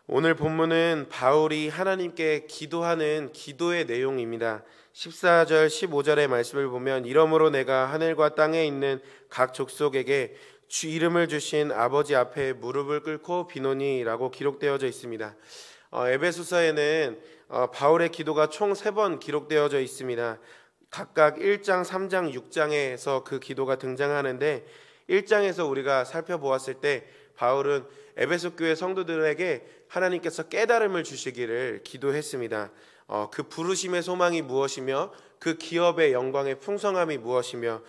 오늘 본문은 바울이 하나님께 기도하는 기도의 내용입니다. 14절 15절의 말씀을 보면 이러므로 내가 하늘과 땅에 있는 각 족속에게 주 이름을 주신 아버지 앞에 무릎을 꿇고 비노니라고 기록되어져 있습니다. 에베소서에는 바울의 기도가 총 3번 기록되어져 있습니다. 각각 1장, 3장, 6장에서 그 기도가 등장하는데 1장에서 우리가 살펴보았을 때 바울은 에베소 교회 성도들에게 하나님께서 깨달음을 주시기를 기도했습니다. 그 부르심의 소망이 무엇이며 그 기업의 영광의 풍성함이 무엇이며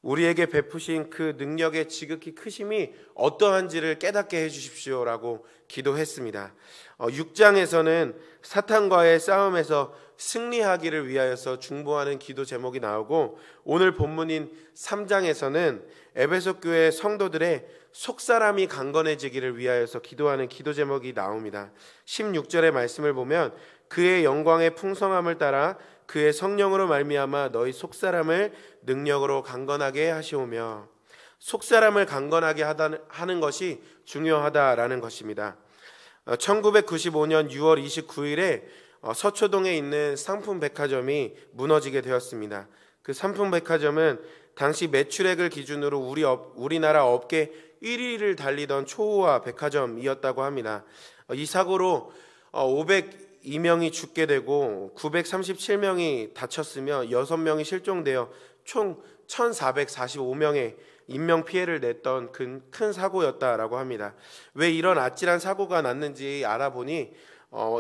우리에게 베푸신 그 능력의 지극히 크심이 어떠한지를 깨닫게 해주십시오라고 기도했습니다. 6장에서는 사탄과의 싸움에서 승리하기를 위하여서 중보하는 기도 제목이 나오고 오늘 본문인 3장에서는 에베소 교회 성도들의 속사람이 강건해지기를 위하여서 기도하는 기도 제목이 나옵니다. 16절의 말씀을 보면 그의 영광의 풍성함을 따라 그의 성령으로 말미암아 너희 속사람을 능력으로 강건하게 하시오며, 속사람을 강건하게 하는 것이 중요하다라는 것입니다. 1995년 6월 29일에 서초동에 있는 상품백화점이 무너지게 되었습니다. 그 상품백화점은 당시 매출액을 기준으로 우리나라 업계 1위를 달리던 초호화 백화점이었다고 합니다. 이 사고로 502명이 죽게 되고 937명이 다쳤으며 6명이 실종되어 총 1445명의 인명피해를 냈던 큰 사고였다라고 합니다. 왜 이런 아찔한 사고가 났는지 알아보니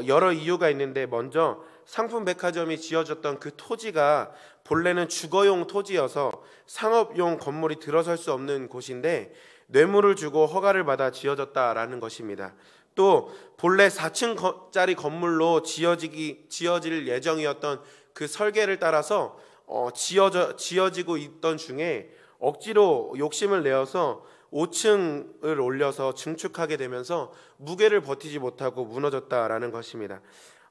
여러 이유가 있는데, 먼저 상품백화점이 지어졌던 그 토지가 본래는 주거용 토지여서 상업용 건물이 들어설 수 없는 곳인데 뇌물을 주고 허가를 받아 지어졌다라는 것입니다. 또 본래 4층짜리 건물로 지어질 예정이었던 그 설계를 따라서 지어지고 있던 중에 억지로 욕심을 내어서 5층을 올려서 증축하게 되면서 무게를 버티지 못하고 무너졌다라는 것입니다.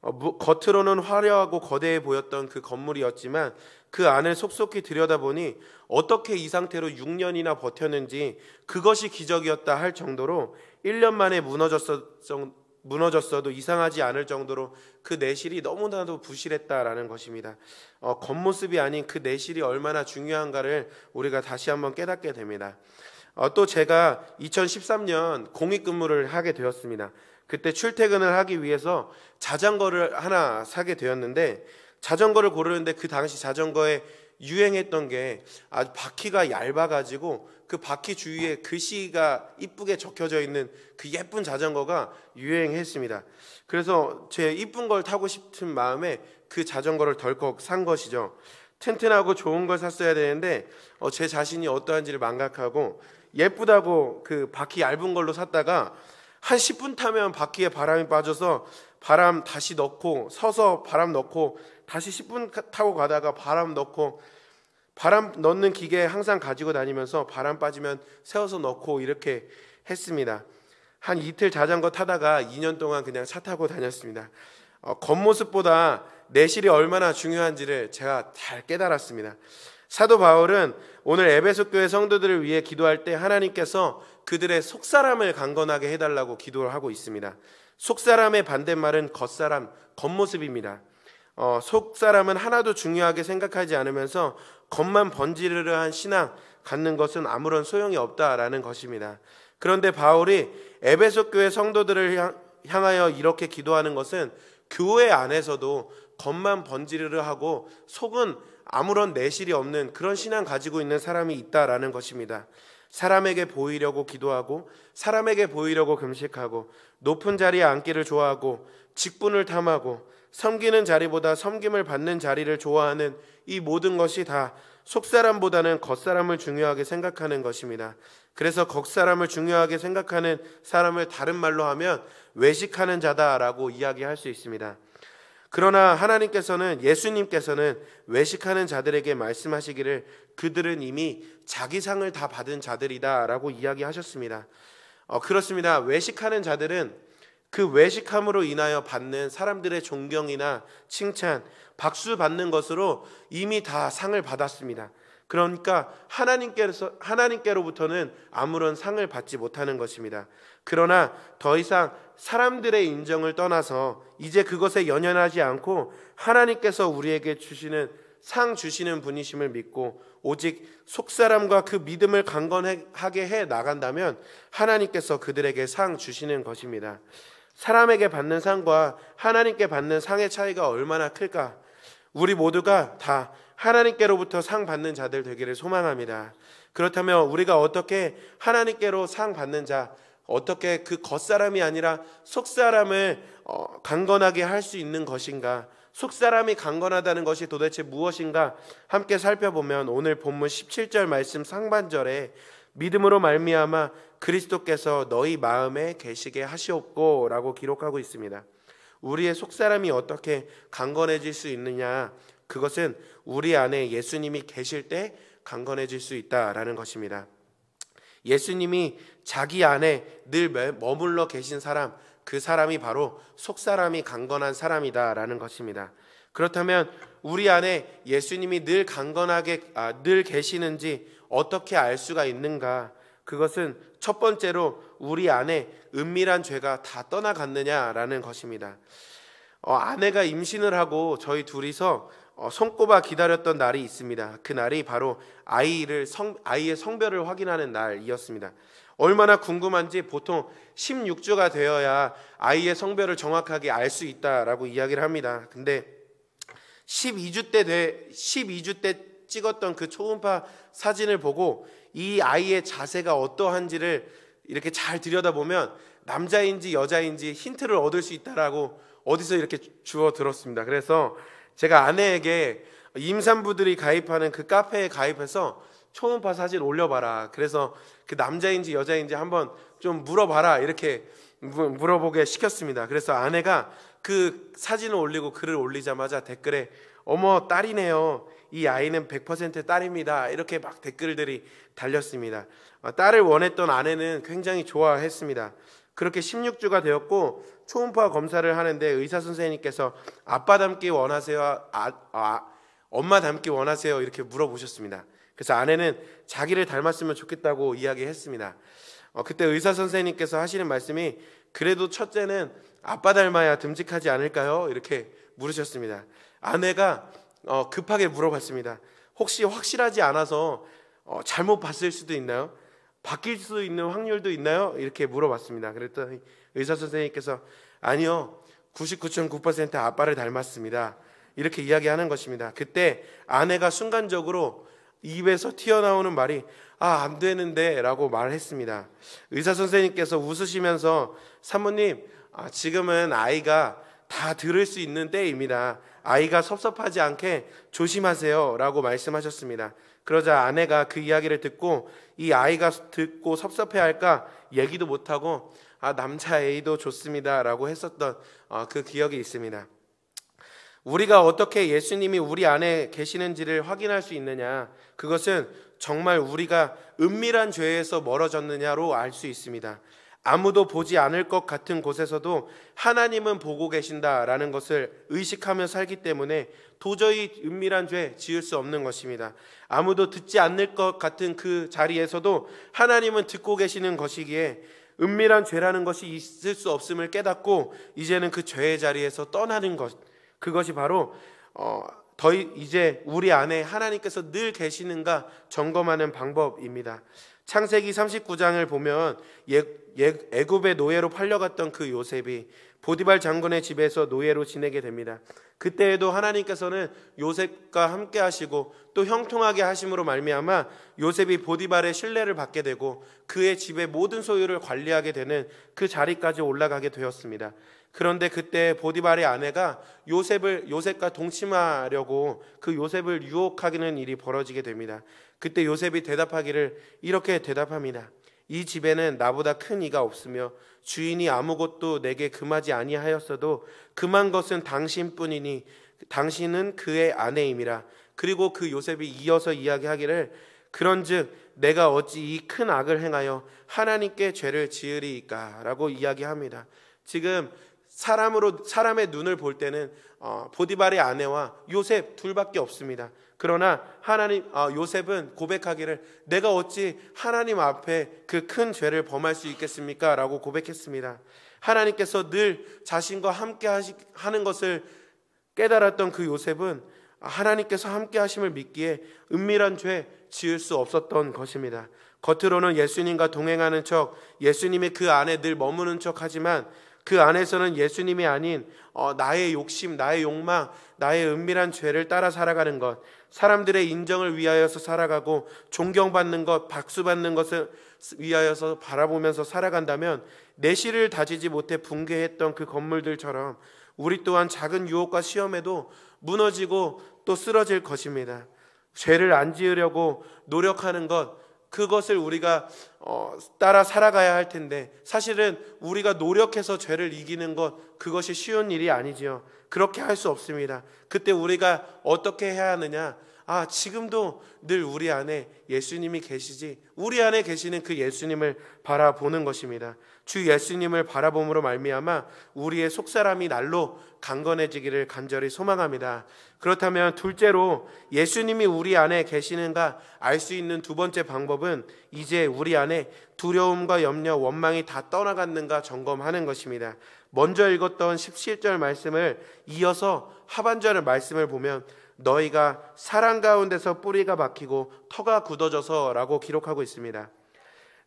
겉으로는 화려하고 거대해 보였던 그 건물이었지만 그 안을 속속히 들여다보니 어떻게 이 상태로 6년이나 버텼는지 그것이 기적이었다 할 정도로 1년 만에 무너졌어도 이상하지 않을 정도로 그 내실이 너무나도 부실했다라는 것입니다. 겉모습이 아닌 그 내실이 얼마나 중요한가를 우리가 다시 한번 깨닫게 됩니다. 또 제가 2013년 공익근무를 하게 되었습니다. 그때 출퇴근을 하기 위해서 자전거를 하나 사게 되었는데, 자전거를 고르는데 그 당시 자전거에 유행했던 게 아주 바퀴가 얇아가지고 그 바퀴 주위에 글씨가 이쁘게 적혀져 있는 그 예쁜 자전거가 유행했습니다. 그래서 제 이쁜 걸 타고 싶은 마음에 그 자전거를 덜컥 산 것이죠. 튼튼하고 좋은 걸 샀어야 되는데 제 자신이 어떠한지를 망각하고 예쁘다고 그 바퀴 얇은 걸로 샀다가 한 10분 타면 바퀴에 바람이 빠져서 바람 다시 넣고, 서서 바람 넣고 다시 10분 타고 가다가 바람 넣고, 바람 넣는 기계 항상 가지고 다니면서 바람 빠지면 세워서 넣고 이렇게 했습니다. 한 이틀 자전거 타다가 2년 동안 그냥 차 타고 다녔습니다. 겉모습보다 내실이 얼마나 중요한지를 제가 잘 깨달았습니다. 사도 바울은 오늘 에베소 교회 성도들을 위해 기도할 때 하나님께서 그들의 속사람을 강건하게 해달라고 기도를 하고 있습니다. 속사람의 반대말은 겉사람, 겉모습입니다. 속사람은 하나도 중요하게 생각하지 않으면서 겉만 번지르르한 신앙 갖는 것은 아무런 소용이 없다라는 것입니다. 그런데 바울이 에베소 교회 성도들을 향하여 이렇게 기도하는 것은 교회 안에서도 겉만 번지르르하고 속은 아무런 내실이 없는 그런 신앙 가지고 있는 사람이 있다라는 것입니다. 사람에게 보이려고 기도하고 사람에게 보이려고 금식하고 높은 자리에 앉기를 좋아하고 직분을 탐하고 섬기는 자리보다 섬김을 받는 자리를 좋아하는 이 모든 것이 다 속사람보다는 겉사람을 중요하게 생각하는 것입니다. 그래서 겉사람을 중요하게 생각하는 사람을 다른 말로 하면 외식하는 자다라고 이야기할 수 있습니다. 그러나 하나님께서는, 예수님께서는 외식하는 자들에게 말씀하시기를 그들은 이미 자기 상을 다 받은 자들이다 라고 이야기하셨습니다. 그렇습니다. 외식하는 자들은 그 외식함으로 인하여 받는 사람들의 존경이나 칭찬, 박수 받는 것으로 이미 다 상을 받았습니다. 그러니까 하나님께로부터는 아무런 상을 받지 못하는 것입니다. 그러나 더 이상 사람들의 인정을 떠나서 이제 그것에 연연하지 않고 하나님께서 우리에게 주시는 상 주시는 분이심을 믿고 오직 속사람과 그 믿음을 강건하게 해 나간다면 하나님께서 그들에게 상 주시는 것입니다. 사람에게 받는 상과 하나님께 받는 상의 차이가 얼마나 클까? 우리 모두가 다 하나님께로부터 상 받는 자들 되기를 소망합니다. 그렇다면 우리가 어떻게 하나님께로 상 받는 자, 어떻게 그 겉사람이 아니라 속사람을 강건하게 할 수 있는 것인가? 속사람이 강건하다는 것이 도대체 무엇인가? 함께 살펴보면 오늘 본문 17절 말씀 상반절에 믿음으로 말미암아 그리스도께서 너희 마음에 계시게 하시옵고 라고 기록하고 있습니다. 우리의 속사람이 어떻게 강건해질 수 있느냐? 그것은 우리 안에 예수님이 계실 때 강건해질 수 있다라는 것입니다. 예수님이 자기 안에 늘 머물러 계신 사람, 그 사람이 바로 속사람이 강건한 사람이다라는 것입니다. 그렇다면 우리 안에 예수님이 늘 강건하게 늘 계시는지 어떻게 알 수가 있는가? 그것은 첫 번째로 우리 안에 은밀한 죄가 다 떠나갔느냐라는 것입니다. 아내가 임신을 하고 저희 둘이서 손꼽아 기다렸던 날이 있습니다. 그 날이 바로 아이의 성별을 확인하는 날이었습니다. 얼마나 궁금한지 보통 16주가 되어야 아이의 성별을 정확하게 알 수 있다라고 이야기를 합니다. 근데 12주 때 찍었던 그 초음파 사진을 보고 이 아이의 자세가 어떠한지를 이렇게 잘 들여다보면 남자인지 여자인지 힌트를 얻을 수 있다라고 어디서 이렇게 주워 들었습니다. 그래서 제가 아내에게 임산부들이 가입하는 그 카페에 가입해서 초음파 사진 올려봐라. 그래서 그 남자인지 여자인지 한번 좀 물어봐라. 이렇게 물어보게 시켰습니다. 그래서 아내가 그 사진을 올리고 글을 올리자마자 댓글에 어머 딸이네요. 이 아이는 100% 딸입니다. 이렇게 막 댓글들이 달렸습니다. 딸을 원했던 아내는 굉장히 좋아했습니다. 그렇게 16주가 되었고 초음파 검사를 하는데 의사 선생님께서 아빠 닮기 원하세요? 엄마 닮기 원하세요? 이렇게 물어보셨습니다. 그래서 아내는 자기를 닮았으면 좋겠다고 이야기했습니다. 그때 의사 선생님께서 하시는 말씀이 그래도 첫째는 아빠 닮아야 듬직하지 않을까요? 이렇게 물으셨습니다. 아내가 급하게 물어봤습니다. 혹시 확실하지 않아서 잘못 봤을 수도 있나요? 바뀔 수 있는 확률도 있나요? 이렇게 물어봤습니다. 그랬더니 의사 선생님께서 아니요, 99.9% 아빠를 닮았습니다. 이렇게 이야기하는 것입니다. 그때 아내가 순간적으로 입에서 튀어나오는 말이 안 되는데 라고 말했습니다. 의사 선생님께서 웃으시면서 사모님, 지금은 아이가 다 들을 수 있는 때입니다. 아이가 섭섭하지 않게 조심하세요 라고 말씀하셨습니다. 그러자 아내가 그 이야기를 듣고 이 아이가 듣고 섭섭해할까 얘기도 못하고 남자 A도 좋습니다 라고 했었던 그 기억이 있습니다. 우리가 어떻게 예수님이 우리 안에 계시는지를 확인할 수 있느냐? 그것은 정말 우리가 은밀한 죄에서 멀어졌느냐로 알 수 있습니다. 아무도 보지 않을 것 같은 곳에서도 하나님은 보고 계신다라는 것을 의식하며 살기 때문에 도저히 은밀한 죄 지을 수 없는 것입니다. 아무도 듣지 않을 것 같은 그 자리에서도 하나님은 듣고 계시는 것이기에 은밀한 죄라는 것이 있을 수 없음을 깨닫고 이제는 그 죄의 자리에서 떠나는 것, 그것이 바로 이제 우리 안에 하나님께서 늘 계시는가 점검하는 방법입니다. 창세기 39장을 보면 애굽의 노예로 팔려갔던 그 요셉이 보디발 장군의 집에서 노예로 지내게 됩니다. 그때에도 하나님께서는 요셉과 함께 하시고 또 형통하게 하심으로 말미암아 요셉이 보디발의 신뢰를 받게 되고 그의 집의 모든 소유를 관리하게 되는 그 자리까지 올라가게 되었습니다. 그런데 그때 보디발의 아내가 요셉과 동침하려고 그 요셉을 유혹하는 일이 벌어지게 됩니다. 그때 요셉이 대답하기를 이렇게 대답합니다. 이 집에는 나보다 큰 이가 없으며 주인이 아무것도 내게 금하지 아니하였어도 금한 것은 당신뿐이니 당신은 그의 아내임이라. 그리고 그 요셉이 이어서 이야기하기를 그런즉 내가 어찌 이 큰 악을 행하여 하나님께 죄를 지으리이까 라고 이야기합니다. 지금 사람의 눈을 볼 때는 보디발의 아내와 요셉 둘밖에 없습니다. 그러나 요셉은 고백하기를 내가 어찌 하나님 앞에 그 큰 죄를 범할 수 있겠습니까? 라고 고백했습니다. 하나님께서 늘 자신과 함께 하는 것을 깨달았던 그 요셉은 하나님께서 함께 하심을 믿기에 은밀한 죄 지을 수 없었던 것입니다. 겉으로는 예수님과 동행하는 척, 예수님이 그 안에 늘 머무는 척 하지만 그 안에서는 예수님이 아닌 나의 욕심, 나의 욕망, 나의 은밀한 죄를 따라 살아가는 것, 사람들의 인정을 위하여서 살아가고 존경받는 것, 박수받는 것을 위하여서 바라보면서 살아간다면 내실을 다지지 못해 붕괴했던 그 건물들처럼 우리 또한 작은 유혹과 시험에도 무너지고 또 쓰러질 것입니다. 죄를 안 지으려고 노력하는 것, 그것을 우리가 따라 살아가야 할 텐데 사실은 우리가 노력해서 죄를 이기는 것, 그것이 쉬운 일이 아니지요. 그렇게 할 수 없습니다. 그때 우리가 어떻게 해야 하느냐? 지금도 늘 우리 안에 예수님이 계시지, 우리 안에 계시는 그 예수님을 바라보는 것입니다. 주 예수님을 바라봄으로 말미암아 우리의 속사람이 날로 강건해지기를 간절히 소망합니다. 그렇다면 둘째로 예수님이 우리 안에 계시는가 알 수 있는 두 번째 방법은 이제 우리 안에 두려움과 염려, 원망이 다 떠나갔는가 점검하는 것입니다. 먼저 읽었던 17절 말씀을 이어서 하반절 말씀을 보면 너희가 사랑 가운데서 뿌리가 박히고 터가 굳어져서 라고 기록하고 있습니다.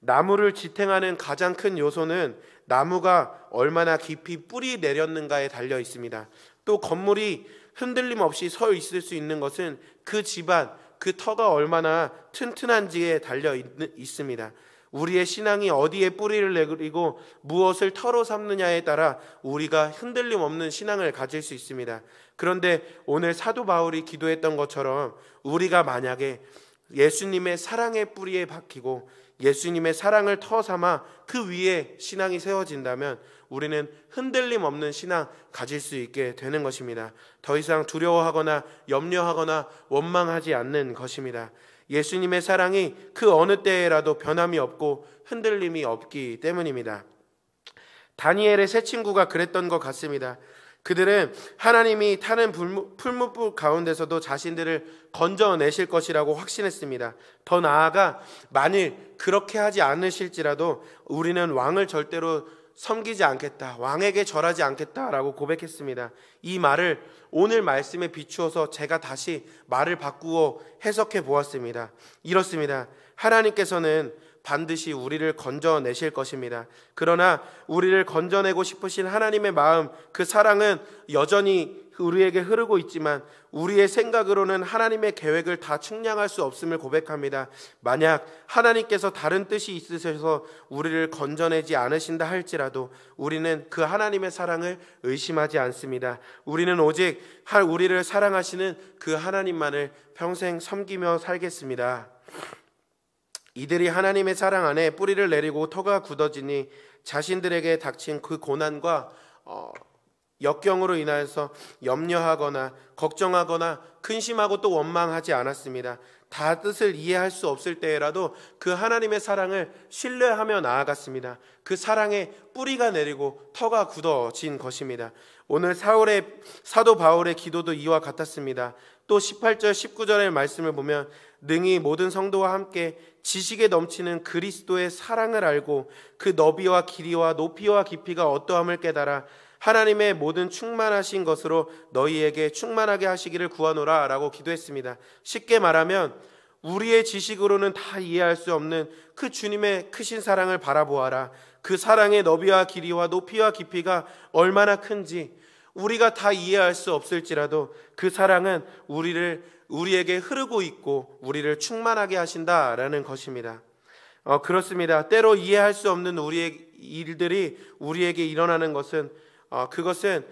나무를 지탱하는 가장 큰 요소는 나무가 얼마나 깊이 뿌리 내렸는가에 달려 있습니다. 또 건물이 흔들림 없이 서 있을 수 있는 것은 그 집안, 그 터가 얼마나 튼튼한지에 달려 있습니다. 우리의 신앙이 어디에 뿌리를 내리고 무엇을 터로 삼느냐에 따라 우리가 흔들림 없는 신앙을 가질 수 있습니다. 그런데 오늘 사도 바울이 기도했던 것처럼 우리가 만약에 예수님의 사랑의 뿌리에 박히고 예수님의 사랑을 터 삼아 그 위에 신앙이 세워진다면 우리는 흔들림 없는 신앙 가질 수 있게 되는 것입니다. 더 이상 두려워하거나 염려하거나 원망하지 않는 것입니다. 예수님의 사랑이 그 어느 때라도 변함이 없고 흔들림이 없기 때문입니다. 다니엘의 세 친구가 그랬던 것 같습니다. 그들은 하나님이 타는 풀무불 가운데서도 자신들을 건져내실 것이라고 확신했습니다. 더 나아가 만일 그렇게 하지 않으실지라도 우리는 왕을 절대로 섬기지 않겠다, 왕에게 절하지 않겠다라고 고백했습니다. 이 말을 오늘 말씀에 비추어서 제가 다시 말을 바꾸어 해석해 보았습니다. 이렇습니다. 하나님께서는 반드시 우리를 건져내실 것입니다. 그러나 우리를 건져내고 싶으신 하나님의 마음, 그 사랑은 여전히 우리에게 흐르고 있지만 우리의 생각으로는 하나님의 계획을 다 측량할 수 없음을 고백합니다. 만약 하나님께서 다른 뜻이 있으셔서 우리를 건져내지 않으신다 할지라도 우리는 그 하나님의 사랑을 의심하지 않습니다. 우리는 오직 우리를 사랑하시는 그 하나님만을 평생 섬기며 살겠습니다. 이들이 하나님의 사랑 안에 뿌리를 내리고 터가 굳어지니 자신들에게 닥친 그 고난과 역경으로 인하여서 염려하거나 걱정하거나 근심하고 또 원망하지 않았습니다. 다 뜻을 이해할 수 없을 때라도 그 하나님의 사랑을 신뢰하며 나아갔습니다. 그 사랑에 뿌리가 내리고 터가 굳어진 것입니다. 오늘 사도 바울의 기도도 이와 같았습니다. 또 18절 19절의 말씀을 보면 능히 모든 성도와 함께 지식에 넘치는 그리스도의 사랑을 알고 그 너비와 길이와 높이와 깊이가 어떠함을 깨달아 하나님의 모든 충만하신 것으로 너희에게 충만하게 하시기를 구하노라 라고 기도했습니다. 쉽게 말하면 우리의 지식으로는 다 이해할 수 없는 그 주님의 크신 사랑을 바라보아라. 그 사랑의 너비와 길이와 높이와 깊이가 얼마나 큰지 우리가 다 이해할 수 없을지라도 그 사랑은 우리에게 흐르고 있고 우리를 충만하게 하신다라는 것입니다. 그렇습니다. 때로 이해할 수 없는 우리의 일들이 우리에게 일어나는 것은 그것은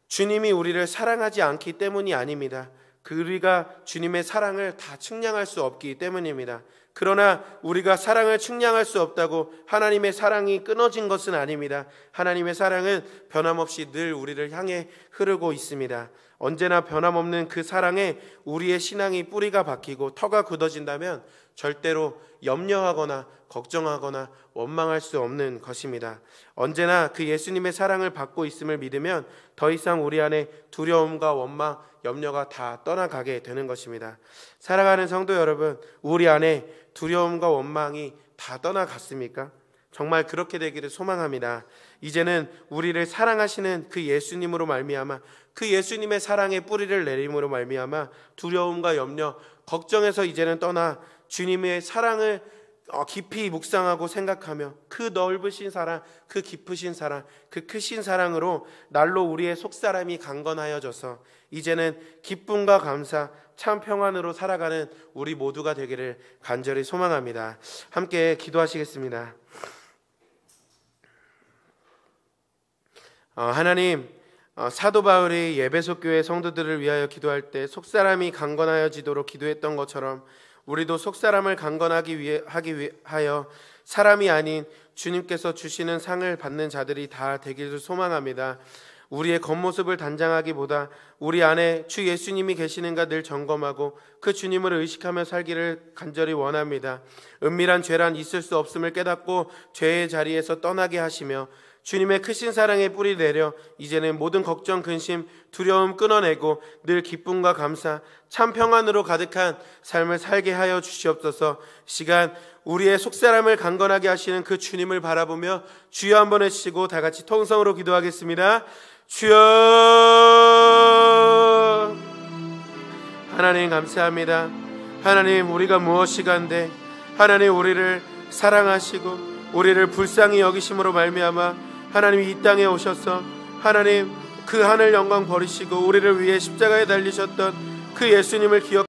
주님이 우리를 사랑하지 않기 때문이 아닙니다. 우리가 주님의 사랑을 다 측량할 수 없기 때문입니다. 그러나 우리가 사랑을 측량할 수 없다고 하나님의 사랑이 끊어진 것은 아닙니다. 하나님의 사랑은 변함없이 늘 우리를 향해 흐르고 있습니다. 언제나 변함없는 그 사랑에 우리의 신앙이 뿌리가 박히고 터가 굳어진다면 절대로 염려하거나 걱정하거나 원망할 수 없는 것입니다. 언제나 그 예수님의 사랑을 받고 있음을 믿으면 더 이상 우리 안에 두려움과 원망, 염려가 다 떠나가게 되는 것입니다. 사랑하는 성도 여러분, 우리 안에 두려움과 원망이 다 떠나갔습니까? 정말 그렇게 되기를 소망합니다. 이제는 우리를 사랑하시는 그 예수님으로 말미암아, 그 예수님의 사랑의 뿌리를 내림으로 말미암아 두려움과 염려, 걱정에서 이제는 떠나 주님의 사랑을 깊이 묵상하고 생각하며 그 넓으신 사랑, 그 깊으신 사랑, 그 크신 사랑으로 날로 우리의 속사람이 강건하여져서 이제는 기쁨과 감사, 참 평안으로 살아가는 우리 모두가 되기를 간절히 소망합니다. 함께 기도하시겠습니다. 하나님, 사도 바울이 에베소 교회 성도들을 위하여 기도할 때 속사람이 강건하여지도록 기도했던 것처럼 우리도 속사람을 강건하기 하여 사람이 아닌 주님께서 주시는 상을 받는 자들이 다 되기를 소망합니다. 우리의 겉모습을 단장하기보다 우리 안에 주 예수님이 계시는가 늘 점검하고 그 주님을 의식하며 살기를 간절히 원합니다. 은밀한 죄란 있을 수 없음을 깨닫고 죄의 자리에서 떠나게 하시며 주님의 크신 사랑의 뿌리 내려 이제는 모든 걱정, 근심, 두려움 끊어내고 늘 기쁨과 감사, 참 평안으로 가득한 삶을 살게 하여 주시옵소서. 시간 우리의 속사람을 강건하게 하시는 그 주님을 바라보며 주여 한번 외치고 다 같이 통성으로 기도하겠습니다. 주여. 하나님 감사합니다. 하나님, 우리가 무엇이간데 하나님 우리를 사랑하시고 우리를 불쌍히 여기심으로 말미암아 하나님 이 땅에 오셔서 하나님 그 하늘 영광 버리시고 우리를 위해 십자가에 달리셨던 그 예수님을 기억